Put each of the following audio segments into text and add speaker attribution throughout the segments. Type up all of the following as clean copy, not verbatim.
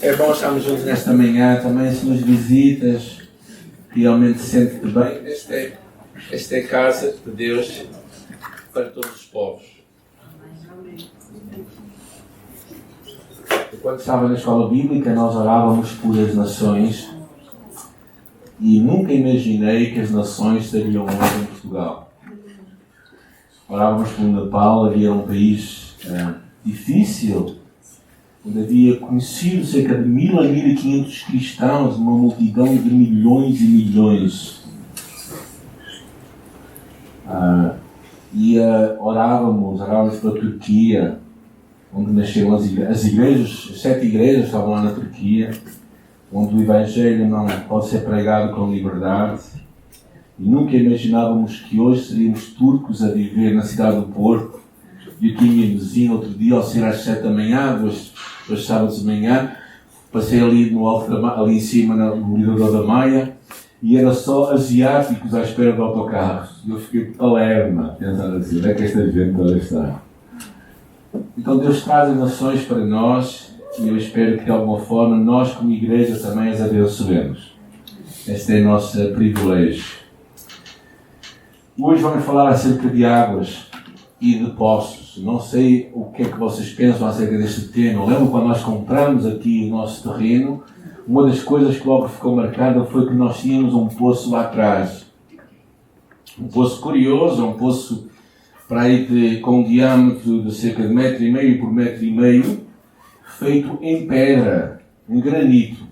Speaker 1: É bom estarmos juntos nesta manhã, também se nos visitas, realmente sente-te bem. Esta é a casa de Deus para todos os povos. E quando estava na escola bíblica, nós orávamos por as nações e nunca imaginei que as nações estariam hoje em Portugal. Orávamos por Nepal, havia um país difícil, onde havia conhecido cerca de 1.000 a 1.500 cristãos, uma multidão de milhões e milhões. Orávamos pela Turquia, onde nasceram as igrejas, as 7 igrejas estavam lá na Turquia, onde o Evangelho não pode ser pregado com liberdade. E nunca imaginávamos que hoje seríamos turcos a viver na cidade do Porto. E eu tinha vizinho outro dia, ao ser às 7 da manhã, dois sábados de manhã, passei ali no alto ali em cima, no Mirador da Maia, e era só asiáticos à espera de autocarros. E eu fiquei de Palerma, pensando assim, onde é que esta gente toda está? Então Deus traz as nações para nós, e eu espero que de alguma forma nós como igreja também as abençoemos. Este é o nosso privilégio. Hoje vamos falar acerca de águas e de poços. Não sei o que é que vocês pensam acerca deste tema. Eu lembro quando nós compramos aqui o nosso terreno, uma das coisas que logo ficou marcada foi que nós tínhamos um poço lá atrás. Um poço curioso, um poço para aí com um diâmetro de cerca de 1,5 m por 1,5 m, feito em pedra, em granito.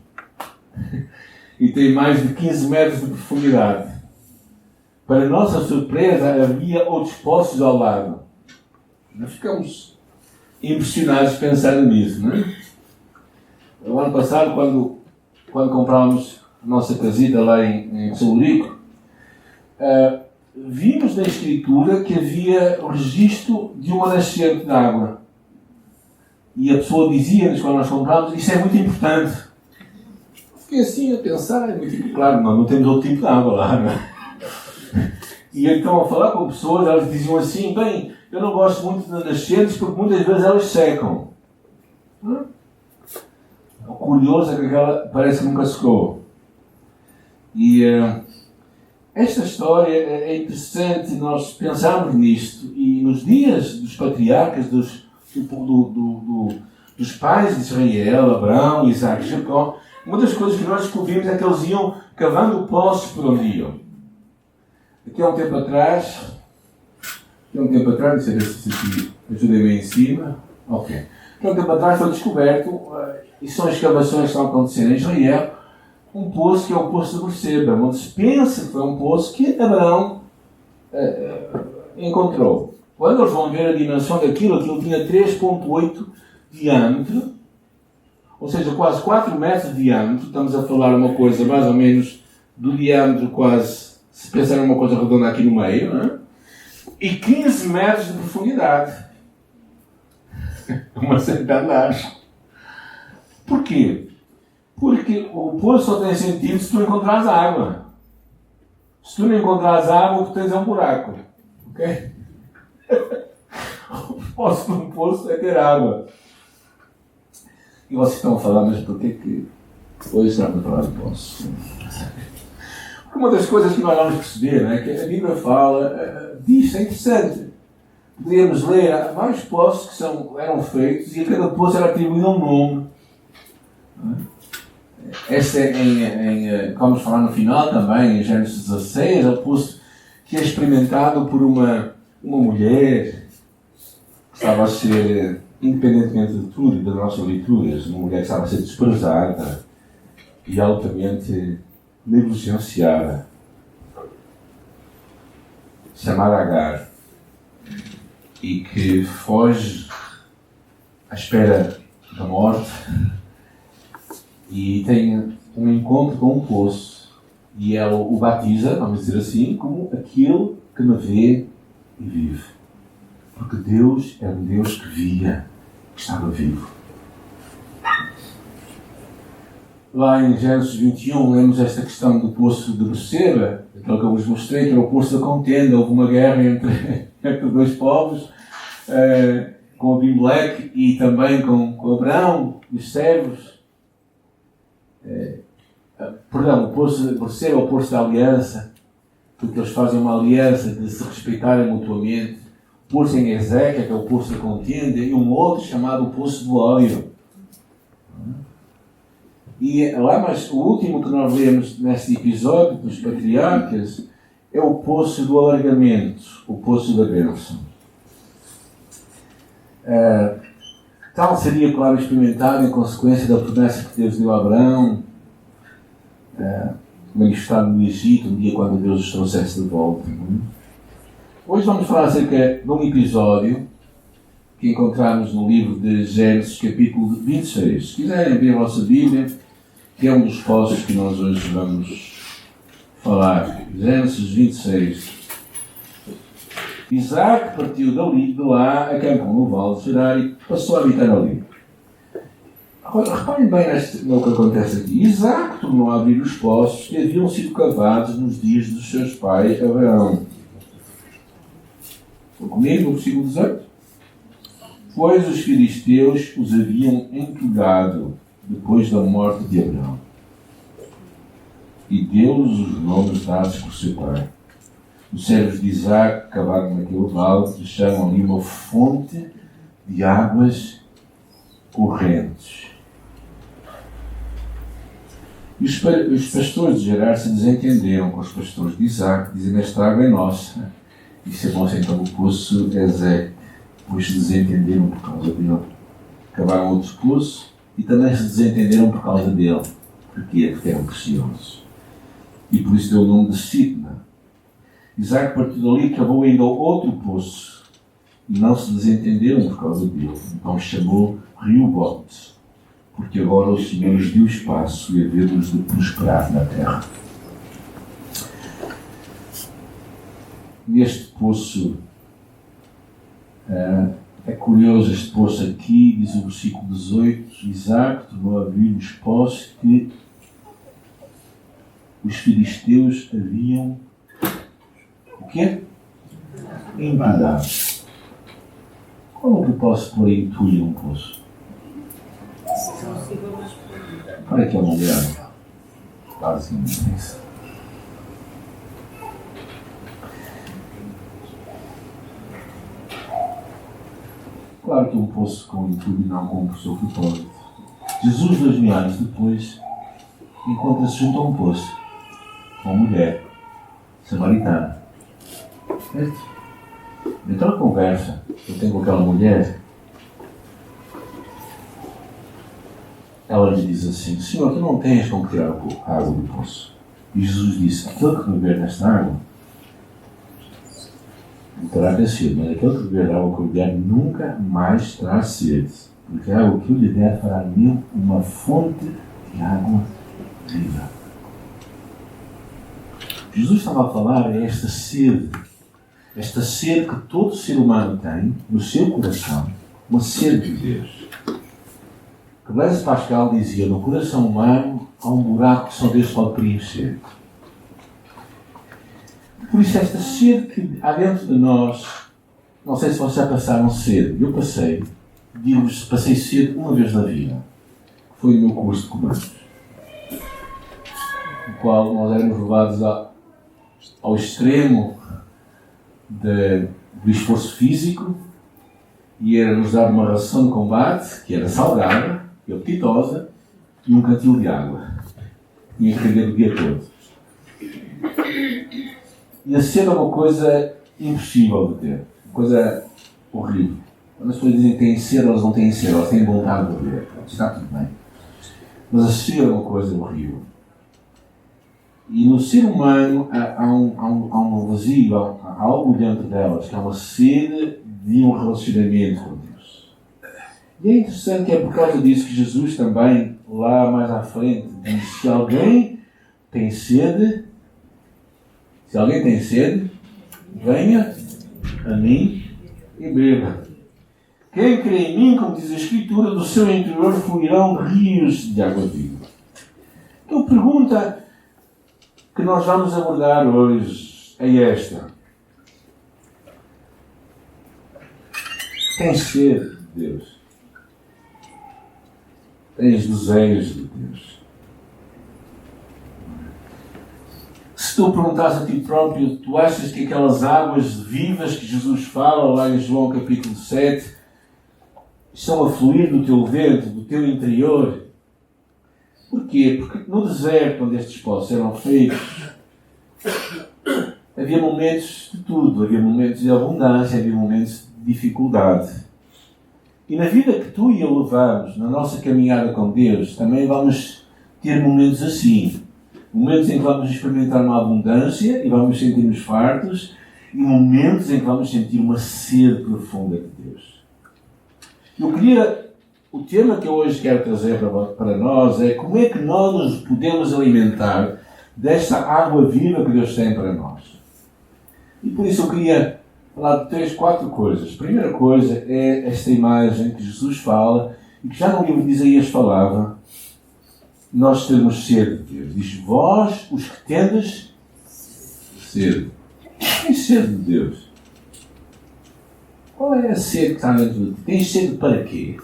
Speaker 1: E tem mais de 15 metros de profundidade. Para nossa surpresa, havia outros poços ao lado. Nós ficamos impressionados pensando nisso, não é? O ano passado, quando comprámos a nossa casita lá em São Rico, vimos na escritura que havia o registro de uma nascente de água. E a pessoa dizia-nos, quando nós comprámos, isso é muito importante. Fiquei assim a pensar, é muito claro, nós não temos outro tipo de água lá, não é? E então, ao falar com pessoas, elas diziam assim, bem, eu não gosto muito de nascentes porque muitas vezes elas secam. O curioso é que aquela parece que nunca secou. E esta história é interessante nós pensarmos nisto. E nos dias dos patriarcas, dos pais de Israel, Abraão, Isaac e Jacó, uma das coisas que nós descobrimos é que eles iam cavando poços por onde iam. Aqui há um tempo atrás, não sei se aqui ajudei-me aí em cima. Ok. Aqui há um tempo atrás foi descoberto, e são escavações que estão acontecendo em Israel, um poço que é o Poço de Berseba, onde se pensa que foi um poço que Abraão encontrou. Quando eles vão ver a dimensão daquilo tinha 3,8 de diâmetro, ou seja, quase 4 metros de diâmetro. Estamos a falar uma coisa mais ou menos do diâmetro quase, se pensar numa coisa redonda aqui no meio, não é? E 15 metros de profundidade. Uma série de andares. Porquê? Porque o poço só tem sentido se tu encontrares água. Se tu não encontrares água, o que tens é um buraco. Ok? O propósito de um poço é ter água. E vocês estão a falar, mas porquê que hoje estamos a falar de poço? Uma das coisas que nós vamos perceber é que a Bíblia fala disso, é interessante. Poderíamos ler vários poços que eram feitos e a cada poço era atribuído um nome. Este vamos falar no final também, em Gênesis 16, é o poço que é experimentado por uma mulher que estava a ser, independentemente de tudo e das nossas leituras, uma mulher que estava a ser desprezada e altamente negligenciada, chamada Agar, e que foge à espera da morte e tem um encontro com um poço e ela o batiza, vamos dizer assim, como aquele que me vê e vive, porque Deus é um Deus que via, que estava vivo. Lá em Gênesis 21, lemos esta questão do poço de Berseba, aquele que eu vos mostrei, que era o poço da contenda. Houve uma guerra entre dois povos, com Abimeleque e também com Abraão e os servos. Perdão, por ser o poço da aliança, porque eles fazem uma aliança de se respeitarem mutuamente. Poço em Ezequiel, que é o poço da contenda, e um outro chamado o poço do óleo. E lá, mas o último que nós lemos neste episódio dos patriarcas é o poço do alargamento, o poço da bênção. Tal seria, claro, experimentado em consequência da promessa que Deus deu a Abraão, manifestado no Egito, um dia quando Deus os trouxesse de volta. Hoje vamos falar acerca de um episódio que encontramos no livro de Gênesis, capítulo 26. Se quiserem abrir a vossa Bíblia, que é um dos postos que nós hoje vamos falar. Gênesis 26. Isaac partiu dali, de lá, acampou no vale de Gerar e passou a habitar ali. Agora, reparem bem no que acontece aqui. Isaac tornou a abrir os poços que haviam sido cavados nos dias dos seus pais Abraão. Estão comigo no versículo 18? Pois os filisteus os haviam entulhado depois da morte de Abraão. E deu-lhes os nomes dados por seu pai. Os servos de Isaac cavaram naquele vale e chamam ali uma fonte de águas correntes. E os pastores de Gerar se desentenderam com os pastores de Isaac, dizendo: esta água é nossa. E chamou-se então o poço Ezequiel, pois se desentenderam por causa dele. Cavaram outro poço e também se desentenderam por causa dele. Porquê? Porque eram preciosos. E por isso deu o nome de Sitna. Isaac partiu dali e cavou ainda outro poço. E não se desentenderam por causa dele. Então chamou Reobote, porque agora o Senhor lhes deu espaço e havia-los de prosperar na terra. Neste poço, é curioso este poço aqui, diz o versículo 18, Isaac tornou a abrir os poços que os filisteus haviam o quê? Entulhado. Qual é o propósito por entulhar um poço? Olha que é uma mulher. Basicamente isso. Claro que um poço com entulho não cumpre o seu propósito. Jesus, 2000 anos depois, encontra-se junto a um poço com uma mulher samaritana. Então a conversa que eu tenho com aquela mulher, ela lhe diz assim: Senhor, tu não tens como tirar a água do poço. E Jesus disse: aquele que beber nesta água não terá ter sede, mas aquele que beber da água que eu der nunca mais terá sede, porque a água que eu lhe der fará nele uma fonte de água viva. Jesus estava a falar é esta sede que todo ser humano tem no seu coração, uma sede de Deus. Que Blaise Pascal dizia: no coração humano há um buraco que só Deus pode preencher. Por isso esta sede que há dentro de nós, não sei se vocês já passaram sede, eu passei, digo-vos, passei sede uma vez na vida, foi no meu curso de comandos, no qual nós éramos levados ao extremo do esforço físico e era-nos dado uma ração de combate que era salgada e apetitosa e um cantil de água. Tinha que beber o dia todo. E a sede é uma coisa impossível de ter, uma coisa horrível. Quando as pessoas dizem que têm sede, elas não têm sede, elas têm vontade de beber. Está tudo bem. Mas a sede é uma coisa horrível. E no ser humano há um vazio, há algo dentro delas, que é uma sede de um relacionamento com Deus. E é interessante que é por causa disso que Jesus também, lá mais à frente, diz: se alguém tem sede, venha a mim e beba. Quem crê em mim, como diz a Escritura, do seu interior fluirão rios de água viva. Então, pergunta que nós vamos abordar hoje é esta: tens sede de Deus? Tens desejos de Deus? Se tu perguntasse a ti próprio, tu achas que aquelas águas vivas que Jesus fala lá em João capítulo 7 estão a fluir do teu ventre, do teu interior? Porquê? Porque no deserto onde estes poços eram feitos, havia momentos de tudo. Havia momentos de abundância, havia momentos de dificuldade. E na vida que tu e eu levamos, na nossa caminhada com Deus, também vamos ter momentos assim. Momentos em que vamos experimentar uma abundância e vamos sentir-nos fartos, e momentos em que vamos sentir uma sede profunda de Deus. O tema que eu hoje quero trazer para nós é como é que nós nos podemos alimentar desta água viva que Deus tem para nós. E por isso eu queria falar de 3, 4 coisas. A primeira coisa é esta imagem que Jesus fala e que já no livro de Isaías falava. Nós temos sede de Deus. Diz, vós, os que tendes sede. Tens sede de Deus. Qual é a sede que está dentro de ti? Tens sede para quê?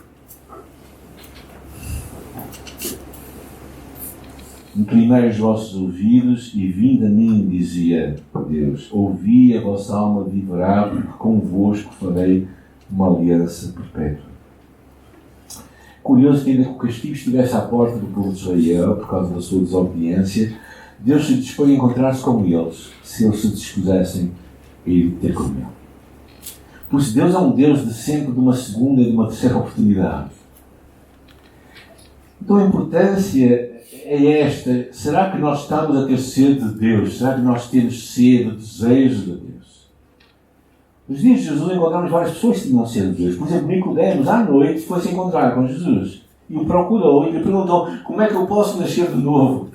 Speaker 1: Inclinai os vossos ouvidos e vinde a mim, dizia Deus. Ouvi, a vossa alma viverá, porque convosco farei uma aliança perpétua. Curioso que ainda que o castigo estivesse à porta do povo de Israel, por causa da sua desobediência, Deus se dispõe a encontrar-se com eles, se eles se dispusessem a ir ter com ele. Por isso, Deus é um Deus de sempre de uma segunda e de uma terceira oportunidade. Então a importância é esta. Será que nós estamos a ter sede de Deus? Será que nós temos sede, desejo de Deus? Nos dias de Jesus encontramos várias pessoas que tinham sede de Deus. Por exemplo, Nicodemos, à noite, foi se encontrar com Jesus. E o procurou e lhe perguntou, como é que eu posso nascer de novo?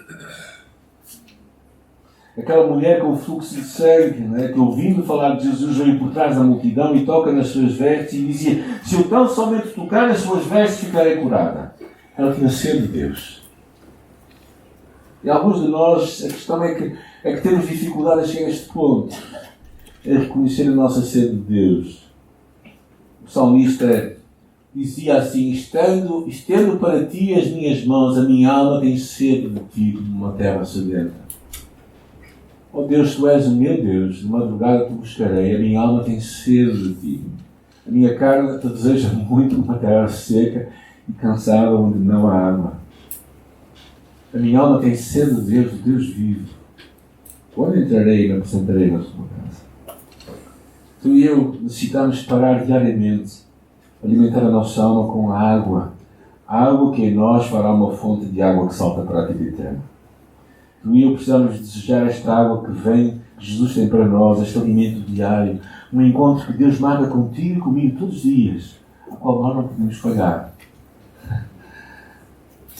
Speaker 1: Aquela mulher com o fluxo de sangue, né, que ouvindo falar de Jesus, veio por trás da multidão e toca nas suas vestes e dizia, se eu tão somente tocar nas suas vestes, ficarei curada. Ela tinha sede de Deus. E alguns de nós, a questão é que temos dificuldade a chegar a este ponto. É reconhecer a nossa sede de Deus. O salmista dizia assim, estendo para ti as minhas mãos, a minha alma tem sede de ti como uma terra sedenta. Ó Deus, tu és o meu Deus, de madrugada te buscarei, a minha alma tem sede de ti. A minha carne te deseja muito uma terra seca e cansada onde não há água. A minha alma tem sede de Deus, de Deus vivo. Quando entrarei e me apresentarei na sua casa? Tu e eu necessitamos parar diariamente, alimentar a nossa alma com a água. A água que em nós fará uma fonte de água que salta para a vida eterna. Tu e eu precisamos desejar esta água que vem, que Jesus tem para nós, este alimento diário. Um encontro que Deus marca contigo e comigo todos os dias, ao qual nós não podemos falhar.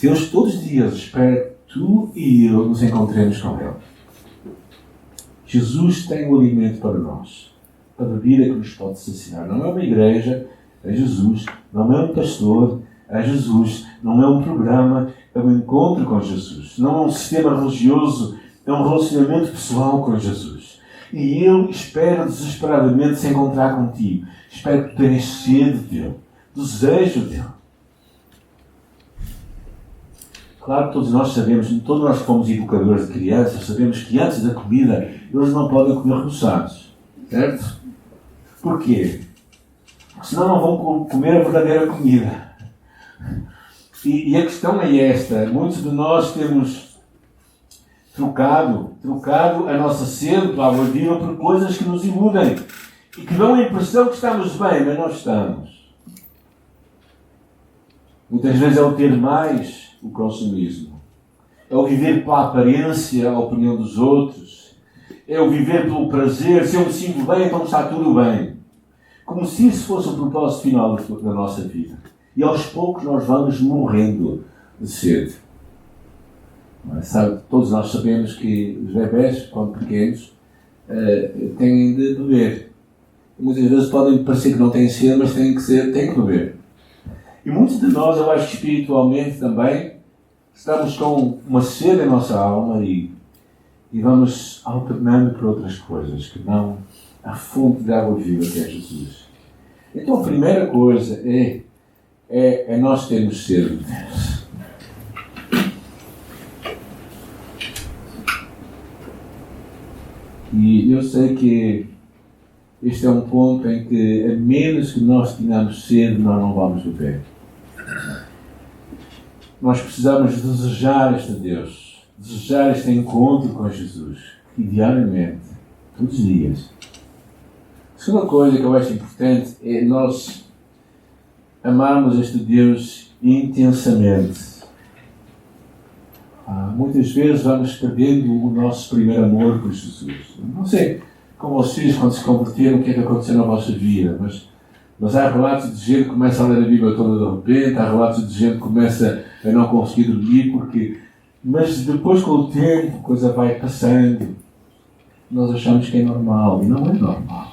Speaker 1: Deus todos os dias espera que tu e eu nos encontremos com Ele. Jesus tem o alimento para nós. A bebida que nos pode saciar. Não é uma igreja, é Jesus. Não é um pastor, é Jesus. Não é um programa, é um encontro com Jesus. Não é um sistema religioso, é um relacionamento pessoal com Jesus. E Ele espera desesperadamente se encontrar contigo. Espera que tu tenhas sede dEle, desejo dEle. Claro que todos nós sabemos, todos nós que fomos educadores de crianças, sabemos que antes da comida eles não podem comer roçados. Certo? Porquê? Porque senão não vão comer a verdadeira comida. E a questão é esta. Muitos de nós temos trocado a nossa sede pela água viva por coisas que nos iludem e que dão a impressão que estamos bem, mas não estamos. Muitas vezes é o ter mais, o consumismo. É o viver pela aparência, a opinião dos outros. É o viver pelo prazer. Se eu me sinto bem, então está tudo bem. Como se isso fosse o propósito final da nossa vida. E aos poucos nós vamos morrendo de sede. Sabe, todos nós sabemos que os bebés, quando pequenos, têm de beber. E muitas vezes podem parecer que não têm sede, mas têm que beber. E muitos de nós, eu acho que espiritualmente também, estamos com uma sede em nossa alma e vamos alternando por outras coisas, que não a fonte de água viva que é Jesus. Então a primeira coisa é nós termos sede de Deus. E eu sei que este é um ponto em que, a menos que nós tenhamos sede, nós não vamos beber. Nós precisamos desejar este Deus, desejar este encontro com Jesus, e diariamente, todos os dias. A segunda coisa que eu acho importante é nós amarmos este Deus intensamente. Muitas vezes vamos perdendo o nosso primeiro amor por Jesus. Não sei como vocês, quando se converteram, o que é que aconteceu na vossa vida, mas há relatos de gente que começa a ler a Bíblia toda de repente, há relatos de gente que começa a não conseguir dormir, mas depois, com o tempo, a coisa vai passando. Nós achamos que é normal, e não é normal.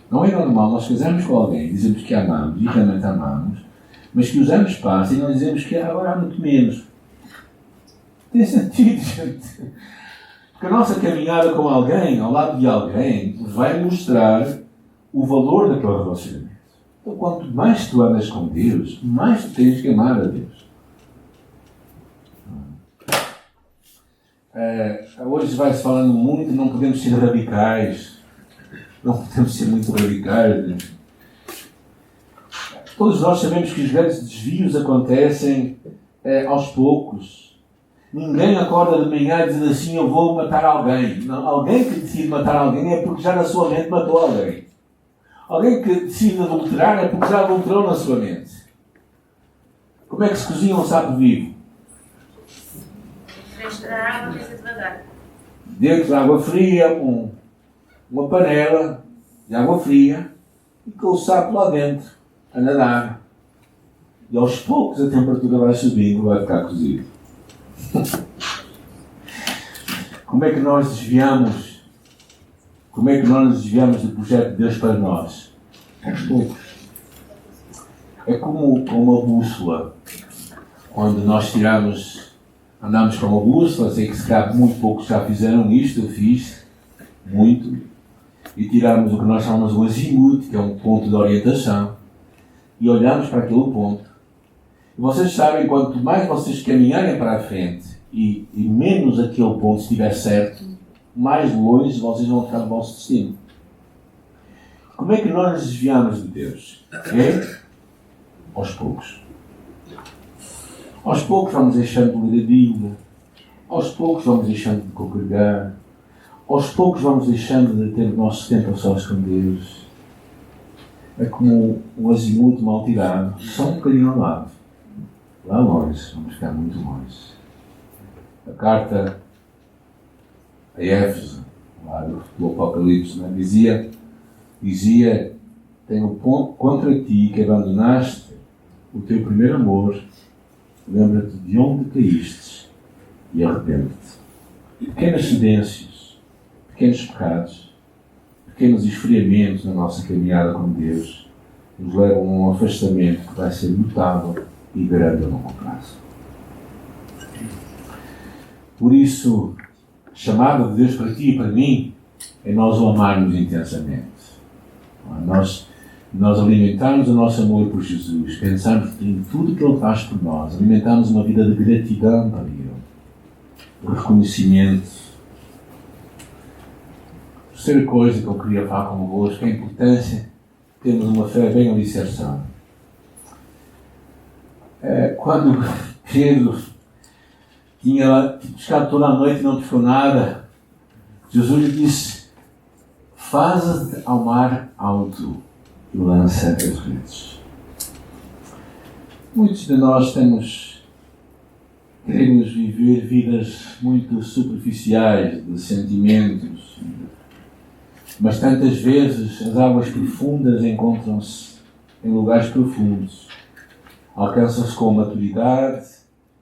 Speaker 1: Não é normal nós casarmos com alguém, dizemos que amamos, e realmente amamos, mas que os anos passam e nós dizemos que agora há muito menos. Tem sentido, gente. Porque a nossa caminhada com alguém, ao lado de alguém, vai mostrar o valor daquele relacionamento. Então, quanto mais tu andas com Deus, mais tu tens que amar a Deus. Hoje vai-se falando muito, não podemos ser radicais. Não podemos ser muito radicais. Todos nós sabemos que os grandes desvios acontecem aos poucos. Ninguém acorda de manhã dizendo assim: eu vou matar alguém. Não, alguém que decide matar alguém é porque já na sua mente matou alguém. Alguém que decide adulterar é porque já adulterou na sua mente. Como é que se cozinha um sapo vivo? Dentro de água fria, uma panela de água fria, e com o sapo lá dentro, a nadar. E aos poucos a temperatura vai subindo e vai ficar cozido. Como é que nós nos desviamos do projeto de Deus para nós? Aos poucos. É como uma bússola. Quando nós andamos com uma bússola, sei que se calhar muito poucos já fizeram isto, eu fiz muito, e tiramos o que nós chamamos de um azimuth, que é um ponto de orientação, e olhamos para aquele ponto. E vocês sabem, quanto mais vocês caminharem para a frente e menos aquele ponto estiver certo, mais longe vocês vão ficar do vosso destino. Como é que nós nos desviamos de Deus? É aos poucos. Aos poucos vamos deixando de ler a Bíblia. Aos poucos vamos deixando de congregar. Aos poucos vamos deixando de ter o nosso tempo a sós com Deus. É como um azimuth mal tirado, só um bocadinho ao lado. Lá longe, vamos ficar muito longe. A carta a Éfeso, lá do Apocalipse, né? dizia: tenho contra ti que abandonaste o teu primeiro amor, lembra-te de onde caíste e arrepende-te. Pequenas cedências, pequenos pecados, pequenos esfriamentos na nossa caminhada com Deus nos levam a um afastamento que vai ser notável e grande a longo prazo. Por isso, a chamada de Deus para ti e para mim é nós o amarmos intensamente. Nós alimentarmos o nosso amor por Jesus, pensarmos em tudo que Ele faz por nós, alimentarmos uma vida de gratidão para Ele, de reconhecimento. A terceira coisa que eu queria falar convosco é a importância de termos uma fé bem alicerçada. Quando Pedro tinha pescado toda a noite e não pescou nada, Jesus lhe disse: faze-te ao mar alto e lança as redes. Muitos de nós queremos viver vidas muito superficiais, de sentimentos, mas tantas vezes as águas profundas encontram-se em lugares profundos. Alcançam-se com maturidade,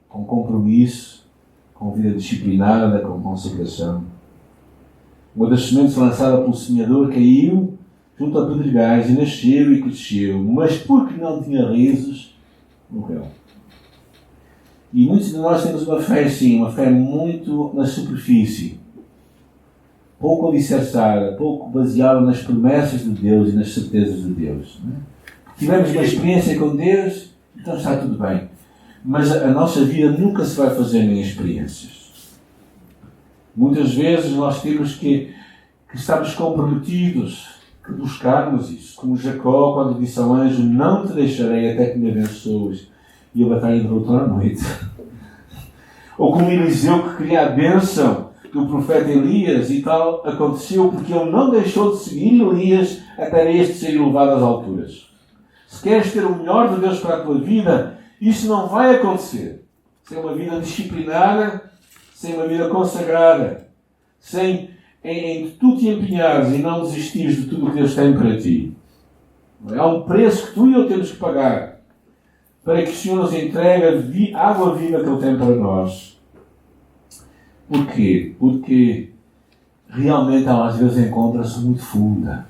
Speaker 1: com compromisso, com vida disciplinada, com consagração. Uma das sementes lançada pelo semeador caiu junto a pedregais e nasceu e cresceu, mas porque não tinha raízes, morreu. E muitos de nós temos uma fé assim, uma fé muito na superfície, pouco alicerçada, pouco baseada nas promessas de Deus e nas certezas de Deus. Não é? Tivemos uma experiência com Deus, então está tudo bem. Mas a nossa vida nunca se vai fazer em experiências. Muitas vezes nós temos que estarmos comprometidos, que buscarmos isso. Como Jacó, quando disse ao anjo, não te deixarei até que me abençoes. E a batalha durou toda a noite. Ou como Eliseu, que queria a bênção do profeta Elias, e tal aconteceu porque ele não deixou de seguir Elias até este ser elevado às alturas. Se queres ter o melhor de Deus para a tua vida, isso não vai acontecer sem uma vida disciplinada, sem uma vida consagrada, sem em tu te empenhares e não desistires de tudo o que Deus tem para ti. Há um preço que tu e eu temos que pagar para que o Senhor nos entregue a água viva que Ele tem para nós. Porquê? Porque realmente às vezes encontra-se muito funda.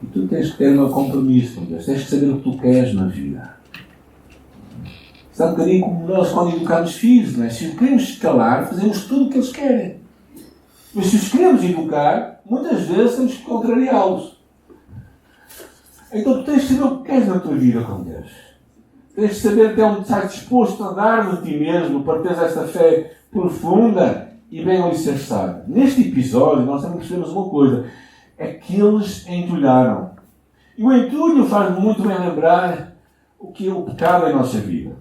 Speaker 1: E tu tens que ter um compromisso com Deus. Tens que saber o que tu queres na vida. Está um bocadinho como nós quando educamos filhos, não é? Se os queremos calar, fazemos tudo o que eles querem. Mas se os queremos educar, muitas vezes temos que contrariá-los. Então tu tens de saber o que queres na tua vida com Deus. Tens de saber até onde estás disposto a dar de ti mesmo para teres esta fé profunda e bem alicerçada. Neste episódio nós também percebemos uma coisa. É que eles entulharam. E o entulho faz-me muito bem lembrar o que é o pecado em nossa vida.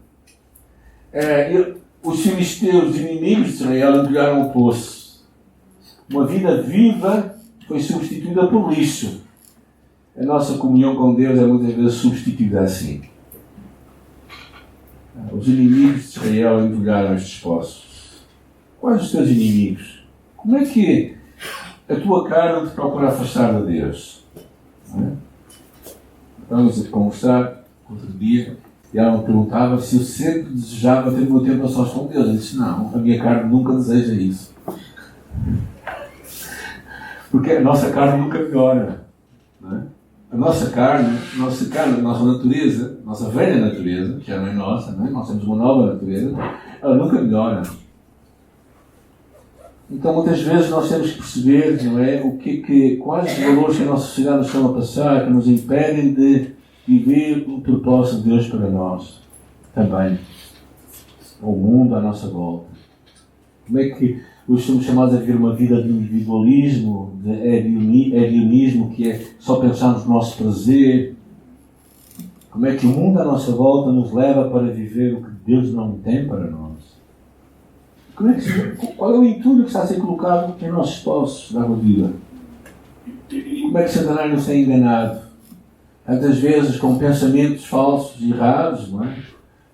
Speaker 1: Os filisteus, os inimigos de Israel, entulharam o poço. Uma vida viva foi substituída por lixo. A nossa comunhão com Deus é muitas vezes substituída assim. Os inimigos de Israel entulharam estes poços. Quais os teus inimigos? Como é que a tua carne te procura afastar de Deus? Não é? Estávamos a conversar outro dia e ela me perguntava se eu sempre desejava ter o meu tempo a sós com Deus. Eu disse, não, a minha carne nunca deseja isso. Porque a nossa carne nunca melhora. Não é? A nossa carne, a nossa natureza, a nossa velha natureza, que já não é nossa, não é? Nós temos uma nova natureza, ela nunca melhora. Então muitas vezes nós temos que perceber, não é, quais os valores que a nossa sociedade nos estão a passar, que nos impedem de viver o propósito de Deus para nós também. O mundo à nossa volta. Como é que hoje somos chamados a viver uma vida de individualismo, de hedionismo, que é só pensarmos no nosso prazer? Como é que o mundo à nossa volta nos leva para viver o que Deus não tem para nós? Qual é o entulho que está a ser colocado em nossos poços da vida? Como é que Satanás nos tem enganado? Tantas vezes com pensamentos falsos e errados, não é?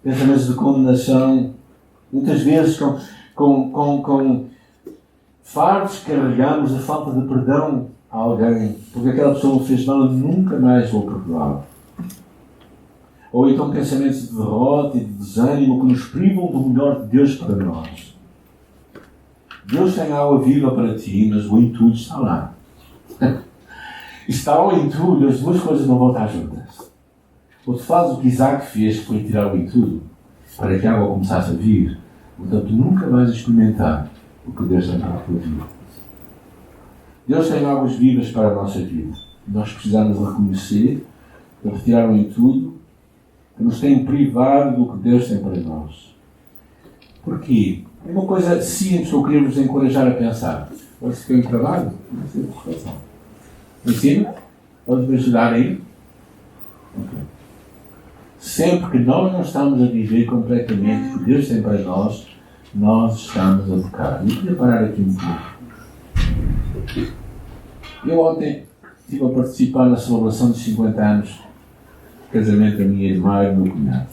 Speaker 1: Pensamentos de condenação. Muitas vezes com fardos que carregamos a falta de perdão a alguém, porque aquela pessoa me fez mal, eu nunca mais vou perdoar. Ou então pensamentos de derrota e de desânimo que nos privam do melhor de Deus para nós. Deus tem água viva para ti, mas o entulho está lá. E está ao entulho, as duas coisas não vão estar juntas. Ou tu fazes o que Isaac fez, que foi tirar o entulho, para que a água começasse a vir. Portanto, tu nunca vais experimentar o que Deus tem para a tua vida. Deus tem águas vivas para a nossa vida. Nós precisamos reconhecer, de retirar o entulho, que nos tem privado do que Deus tem para nós. Porquê? É uma coisa simples que eu queria vos encorajar a pensar. Agora, se tem um trabalho, não sei de reflexão. Em cima? Pode me ajudar aí? Okay. Sempre que nós não estamos a viver completamente o que Deus tem para nós estamos a pecar. Eu queria parar aqui um pouco. Eu ontem estive a participar na celebração dos 50 anos de casamento da minha irmã e do meu cunhado.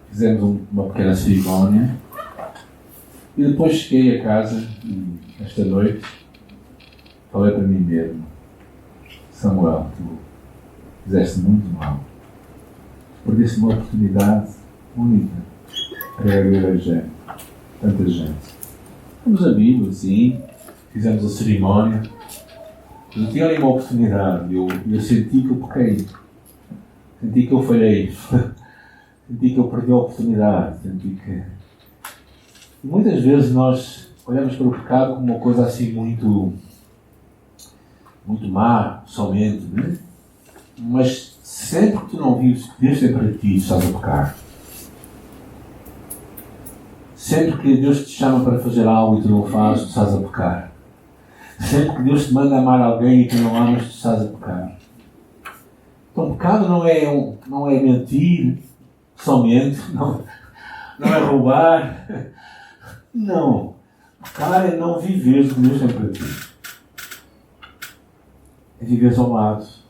Speaker 1: Fizemos uma pequena cerimónia e depois cheguei a casa e esta noite falei para mim mesmo: Samuel, tu fizeste muito mal. Perdeste uma oportunidade única para ver a gente, tanta gente. Fomos amigos, sim, fizemos a cerimónia. Eu tinha ali uma oportunidade, eu senti que eu pequei, senti que eu falhei. Senti que eu perdi a oportunidade. E muitas vezes nós olhamos para o pecado como uma coisa assim muito má, somente, né? Mas sempre que tu não vives o que Deus tem para ti, estás a pecar. Sempre que Deus te chama para fazer algo e tu não fazes, tu estás a pecar. Sempre que Deus te manda amar alguém e tu não amas, tu estás a pecar. Então, pecado não é mentir somente, não é roubar. Não. Pecar é não viver o que Deus tem para ti. É viver ao lado.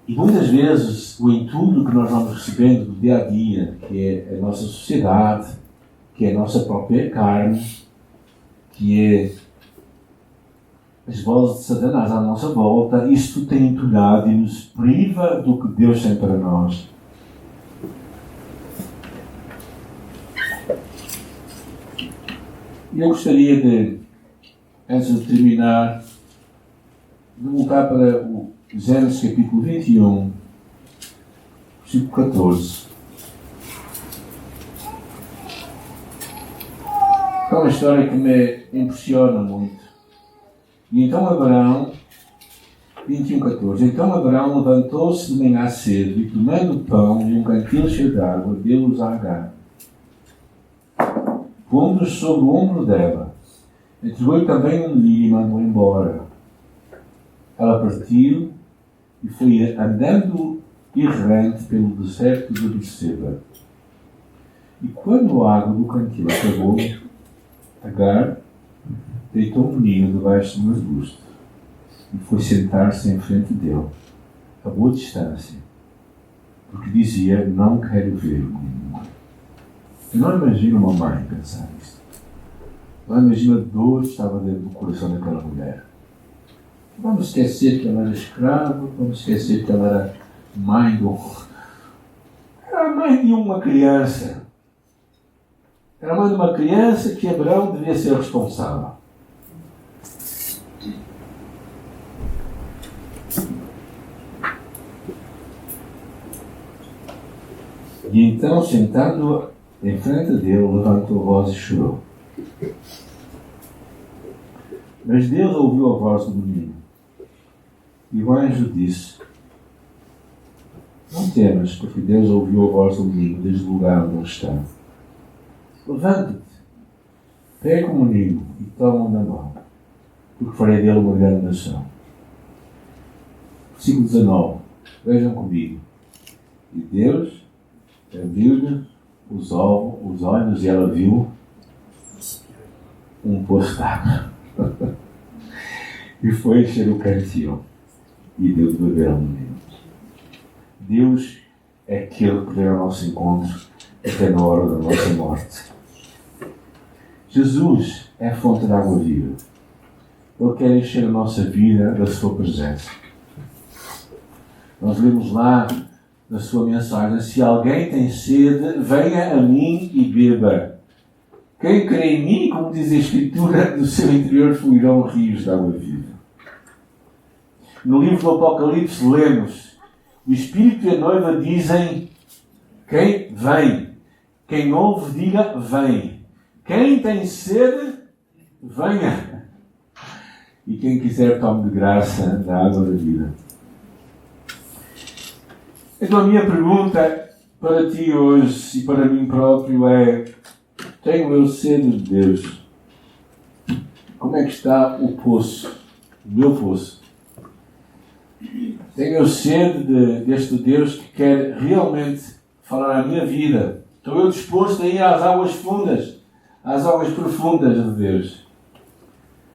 Speaker 1: E muitas vezes o entulho que nós vamos recebendo do dia a dia, que é a nossa sociedade, que é a nossa própria carne, que é as vozes de Satanás à nossa volta, isto tem entulhado e nos priva do que Deus tem para nós. E eu gostaria de, antes de terminar, de voltar para o Gênesis capítulo 21, versículo 14. É uma história que me impressiona muito. E então Abraão, 21:14. Então Abraão levantou-se de manhã cedo e, tomando pão e um cantil cheio de água, deu-os a Agar, pondo-os sobre o ombro dela. Entregou-lhe também um menino e mandou embora. Ela partiu e foi andando errante pelo deserto de Berseba. E quando a água do cantil acabou, Agar deitou o menino debaixo de um arbusto e foi sentar-se em frente dele, a boa distância, porque dizia: não quero ver o menino. Eu não imagino uma mãe pensar nisto. Não imagino a dor que estava dentro do coração daquela mulher. Vamos esquecer que ela era escrava, vamos esquecer que ela era mãe de era mãe de uma criança. Era mãe de uma criança que Abraão devia ser responsável. E então, sentando em frente dele, levantou a voz e chorou. Mas Deus ouviu a voz do menino. E o anjo disse: não temas, porque Deus ouviu a voz do menino desde o lugar onde ele está. Levanta-te, pega o menino e toma-o na mão, porque farei dele uma grande nação. Versículo 19. Vejam comigo. E Deus abriu-lhe os olhos e ela viu um poço de água. E foi encher o cantil e deu de beber ao menino. Deus é aquele que veio ao nosso encontro até na hora da nossa morte. Jesus é a fonte de água viva. Ele quer encher a nossa vida da sua presença. Nós lemos lá na sua mensagem: se alguém tem sede, venha a mim e beba. Quem crê em mim, como diz a Escritura, do seu interior fluirão rios de água viva. No livro do Apocalipse lemos: o Espírito e a noiva dizem: quem vem? Quem ouve, diga: vem. Quem tem sede, venha. E quem quiser, tome de graça da água da vida. Então a minha pergunta para ti hoje e para mim próprio é: tenho eu sede de Deus? Como é que está o poço? O meu poço? Tenho eu sede deste Deus que quer realmente falar à minha vida? Estou eu disposto a ir às águas fundas, às águas profundas de Deus?